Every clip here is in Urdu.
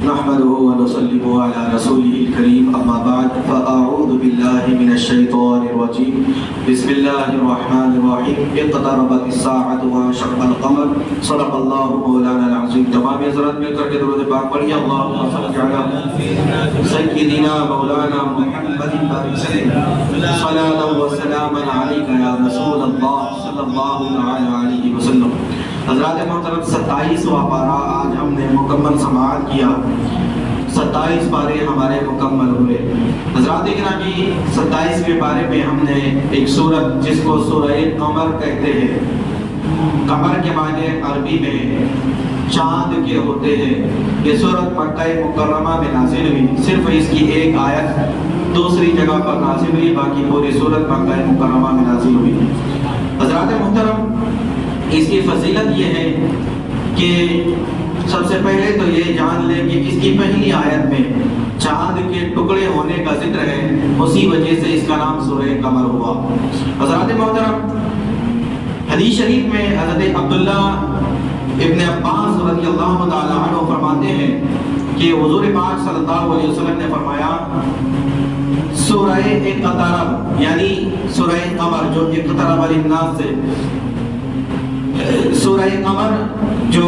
نحمده ونصلي على رسوله الكريم اما بعد فاعوذ بالله من الشيطان الرجيم بسم الله الرحمن الرحيم اقتربت الساعة وانشق القمر صدق الله مولانا العظيم. تمام حضرات مل کر کے درود پاک پڑھیے. اللهم صل على سيدنا مولانا محمد صلاة وسلاما عليك يا رسول الله صلی اللہ علیہ وسلم. حضرات محترم 27واں پارہ آج ہم نے مکمل سماعت کیا. 27 پارے ہمارے مکمل ہوئے. حضرات گرامی 27ویں پارے میں ہم نے ایک سورت جس کو سورہ قمر کہتے ہیں. قمر کے معنی عربی میں چاند کے ہوتے ہیں. یہ سورت مکہ مکرمہ میں نازل ہوئی. صرف اس کی ایک آیت دوسری جگہ پر نازل ہوئی، باقی پوری سورت مکہ مکرمہ میں نازل ہوئی. حضرات محترم اس کی فضیلت یہ ہے کہ سب سے پہلے تو یہ جان لیں کہ اس کی پہلی آیت میں چاند کے ٹکڑے ہونے کا ذکر ہے، اسی وجہ سے اس کا نام سورہ قمر ہوا. حضرات محترم حدیث شریف میں حضرت عبداللہ ابن عباس رضی اللہ تعالی عنہ فرماتے ہیں کہ حضور پاک صلی اللہ علیہ وسلم نے فرمایا سورہ اقترب یعنی سورہ قمر جو اقترب للناس سے، سورہ قمر جو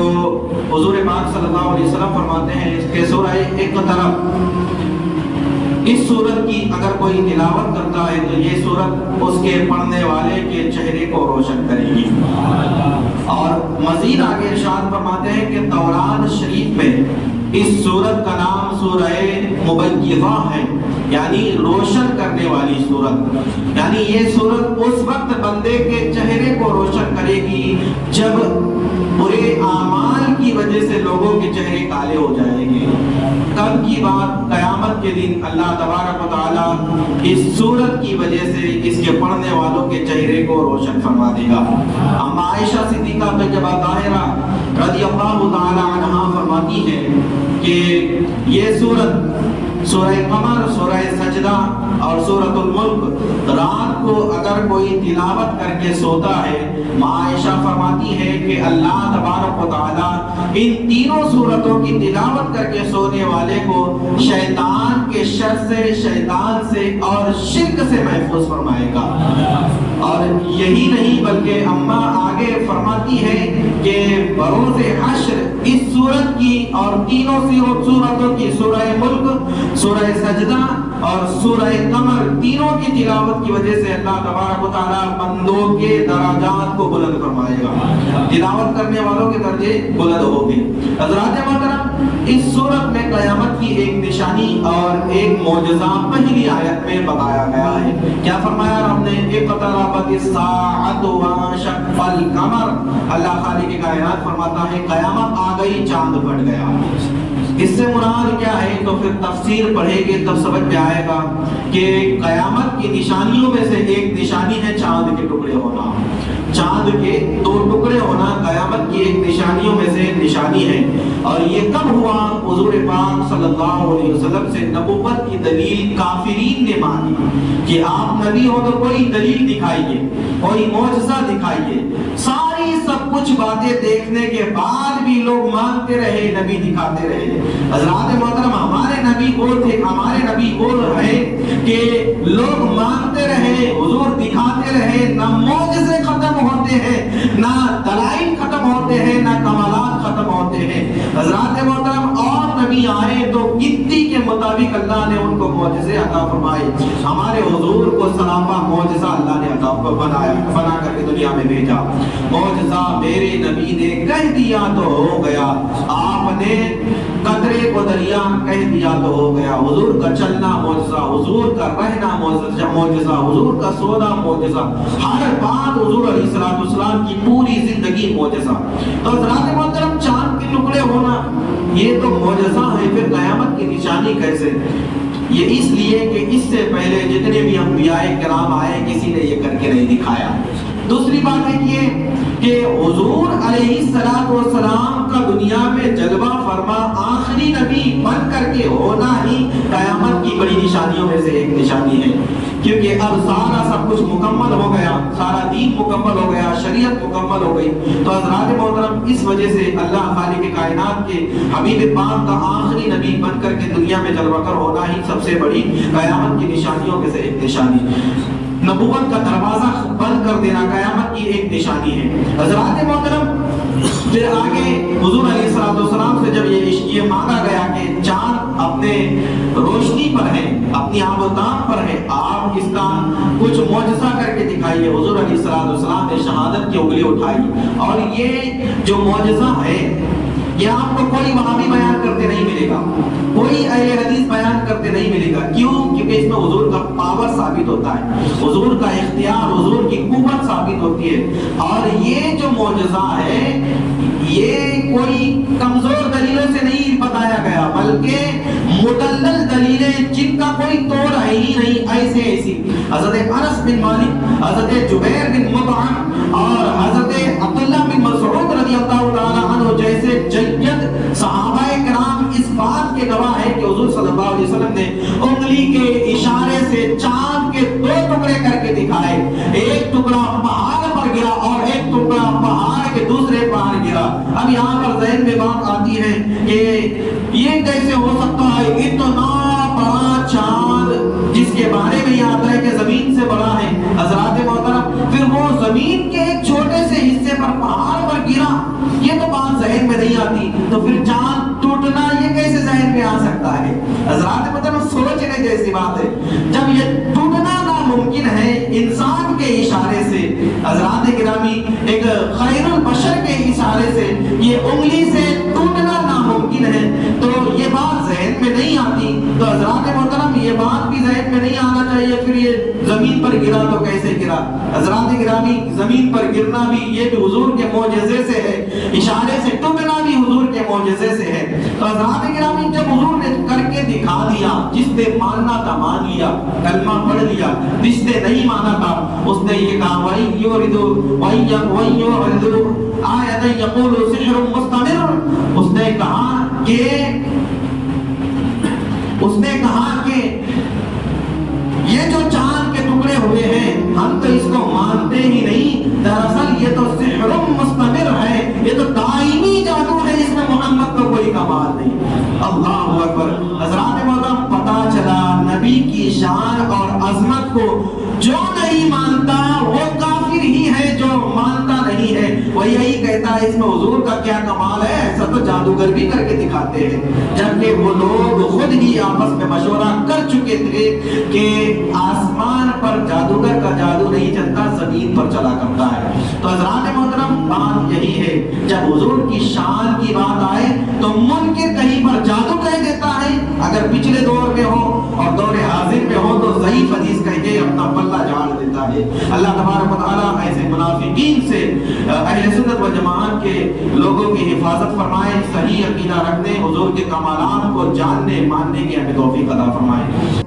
حضور پاک صلی اللہ علیہ وسلم فرماتے ہیں اس کے سورہ اقترب، اس سورت کی اگر کوئی تلاوت کرتا ہے تو یہ سورت اس کے پڑھنے والے کے چہرے کو روشن کرے گی. اور مزید آگے ارشاد فرماتے ہیں کہ تورات شریف میں اس سورت کا نام سورہ مبیضہ ہے، یعنی روشن کرنے والی سورت. یعنی یہ سورت اس وقت بندے کے چہرے کو روشن کرے گی جب برے اعمال کی وجہ سے لوگوں کے چہرے کالے ہو جائیں گے. کل کی بات قیامت کے دن اللہ تبارک و تعالی اس سورت کی وجہ سے اس کے پڑھنے والوں کے چہرے کو روشن فرما دے گا. اما عائشہ صدیقہ طیبہ طاہرہ رضی اللہ تعالی عنہا فرماتی ہے کہ یہ سورت سورہ قمر، سورہ سجدہ اور سورۃ الملک رات کو اگر کوئی تلاوت کر کے سوتا ہے، عائشہ فرماتی ہے کہ اللہ تبارک و تعالی ان تینوں سورتوں کی تلاوت کر کے سونے والے کو شیطان کے شر سے، شیطان سے اور شرک سے محفوظ فرمائے گا. اور یہی نہیں بلکہ اماں آگے فرماتی ہے کہ بروز حشر اس سورت کی اور تینوں سورتوں کی سورہ ملک، سورہ سجدہ اور سورہ قمر تینوں کی تلاوت کی وجہ سے اللہ تبارک و تعالیٰ بندوں کے درجات کو بلند فرمائے گا. تلاوت کرنے والوں کے درجے بلند ہو گئے. حضرات محترم اس سورت میں قیامت کی ایک نشانی اور ایک معجزہ پہلی آیت میں بتایا گیا ہے. کیا فرمایا ہم نے؟ اقتربت الساعۃ وانشق القمر. اللہ خالق کائنات فرماتا ہے قیامت آ گئی، چاند پھٹ گیا. اس سے مراد کیا ہے؟ تو پھر تفسیر پڑھیں گے تب سمجھ میں آئے گا کہ قیامت کی نشانیوں میں سے ایک نشانی ہے چاند کے ٹکڑے ہونا. چاند کے دو ٹکڑے ہونا قیامت کی ایک نشانیوں میں سے نشانی ہے. اور یہ کب ہوا؟ حضور پاک صلی اللہ علیہ وسلم سے نبوت کی دلیل کافرین نے مانگی کہ آپ نبی ہو تو کوئی دلیل دکھائیے، کوئی معجزہ دکھائیے. ساری سب کچھ باتیں دیکھنے کے بعد بھی لوگ مانتے رہے، نبی دکھاتے رہے. حضرات محترم ہمارے نبی وہ تھے، ہمارے نبی وہ رہے کہ لوگ مانتے رہے، حضور دکھاتے رہے. نہ معجزے ختم ہوتے ہیں، نہ دلائل ختم ہوتے ہیں، نہ کمالات ختم ہوتے ہیں. حضرات محترم اور نبی آئے تو گنتی کے مطابق اللہ نے ان کو معجزے عطا فرمائے. ہمارے حضور کو سراپا معجزہ اللہ نے عطا بنا کر کے دنیا میں بھیجا. معجزہ میرے نبی نے کہہ دیا تو ہو گیا. آپ نے قطرے کو دریا کہہ دیا تو ہو گیا. حضور کا چلنا معجزہ، حضور کا رہنا معجزہ، حضور کا سونا معجزہ، ہر بات حضور علیہ السلام کی پوری زندگی معجزہ. تو حضرات محترم چاند کے ٹکڑے ہونا یہ تو معجزہ ہے، پھر قیامت کی نشانی کیسے؟ یہ اس لیے کہ اس سے پہلے جتنے بھی انبیاء کرام آئے کسی نے یہ کر کے نہیں دکھایا. دوسری بات ہے کہ حضور علیہ السلام کا دنیا میں جلوہ فرما آخری نبی بن کر کے ہونا ہی قیامت کی بڑی نشانیوں میں سے ایک نشانی ہے. کیونکہ اب سارا سب کچھ مکمل ہو گیا، سارا دین مکمل ہو گیا، شریعت مکمل ہو گئی۔ تو حضرات محترم اس وجہ سے اللہ خالق کائنات کے حبیب پاک کا آخری نبی بن کر کے دنیا میں جلوہ گر ہونا ہی سب سے بڑی قیامت کی نشانیوں میں سے ایک نشانی، نبوت کا دروازہ بند کر دینا قیامت کی ایک نشانی ہے۔ حضرات محترم پھر آگے حضور علیہ السلام سے جب یہ مانگا گیا کہ چاند اپنے روشنی پر ہے، اپنی آب و تاب پر ہے، آپ اس کا کچھ معجزہ کر کے دکھائیے۔ حضور علیہ السلام نے شہادت کی انگلی اٹھائی، اور یہ جو معجزہ ہے یہ آپ کو کوئی وہابی بیان کرتے نہیں ملے گا، کوئی اہل حدیث بیان کرتے نہیں ملے گا۔ کیوں؟ کیونکہ اس میں حضور کا پاور ثابت ہوتا ہے، حضور کا اختیار، حضور کی قوت ثابت ہوتی ہے۔ اور یہ جو معجزہ ہے یہ کوئی کمزور دلیلوں سے نہیں بتایا گیا، بلکہ مدلل دلیلیں جن کا کوئی توڑ ہے ہی نہیں، ایسے ایسی حضرت انس بن مالک، حضرت جبیر بن مطعم اور حضرت عبداللہ بن مسعود رضی اللہ تعالی عنہ جیسے جید صحابہ کرام اس بات کے گواہ ہیں کہ حضور صلی اللہ علیہ وسلم نے انگلی کے اشارے سے چاند کے دو ٹکڑے کر کے دکھائے، ایک ٹکڑا پہاڑ پر گرا اور ایک ٹکڑا پہاڑ کے دوسرے پہاڑ گرا۔ اب یہاں پر ذہن میں بات آتی ہے کہ یہ کیسے ہو سکتا ہے، اتنا بڑا چاند جس کے بارے میں یہ آتا ہے کہ زمین سے بڑا ہے۔ حضرات محترم پھر وہ زمین کے ایک چھوٹے سے حصے پر پہاڑ پر گرا، یہ تو بات ذہن میں نہیں آتی، تو پھر چاند ٹوٹنا یہ کیسے ذہن میں آ سکتا ہے؟ حضرات محترم سوچنے جیسی بات ہے، جب یہ ٹوٹنا ناممکن ہے انسان کے اشارے سے، حضرات گرامی ایک خیر البشر کے اشارے سے یہ انگلی سے ٹوٹنا ناممکن ہے، تو یہ بات ذہن میں نہیں آتی۔ تو حضرات محترم یہ بات بھی ذہن میں نہیں آنا چاہیے، پھر یہ زمین پر گرا تو کیسے گرا؟ حضرات گرامی زمین پر گرنا بھی یہ بھی حضور کے معجزے سے ہے، اشارے سے ٹوٹنا بھی حضور کے معجزے سے ہے۔ تو حضرات گرامی جب حضور نے کر کے دکھا دیا، جس نے ماننا تھا مان لیا، کلمہ پڑھ لیا، جس نے نہیں مانا تھا اس نے یہ کہا وَإِن يُرِدُوا آیَةً يَقُولُوا سِحْرٌ مُسْتَمِرٌ، اس نے کہا کہ یہ جو چاند کے ٹکڑے ہوئے ہیں ہم تو اس کو مانتے ہی نہیں، دراصل یہ تو سحر مستمر ہے، یہ تو دائمی جادو ہے، اس میں محمد کا کوئی کمال نہیں۔ اللہ اکبر۔ حضرات محترم پتہ چلا نبی کی شان اور عظمت کو جو نہیں مانتا وہ کافر ہی ہے، جو مانتا نہیں ہے وہ یہی کہتا ہے اس میں حضور کا کیا کمال ہے، ایسا تو جادوگر بھی کر کے دکھاتے ہیں۔ جبکہ وہ لوگ خود ہی آپس میں مشورہ کر چکے تھے کہ آسمان پر جادوگر کا جادو نہیں چلتا، زمین پر چلا کرتا ہے۔ تو حضرات محترم بات یہی ہے، جب حضور کی شان کی بات آئے تو منکر کہیں پر جادو کہہ دیتا ہے، اگر پچھلے دور میں ہو اور دور حاضر میں ہو تو ضعیف حدیث کہہ کے اپنا پلہ جھاڑ دیتا ہے۔ اللہ تبارک و تعالیٰ ایسے منافقین سے اہل سنت و جماعت کے لوگوں کی حفاظت فرمائے، صحیح عقیدہ رکھنے، حضور کے کمالات کو جاننے ماننے کی ہمیں توفیق عطا فرمائے۔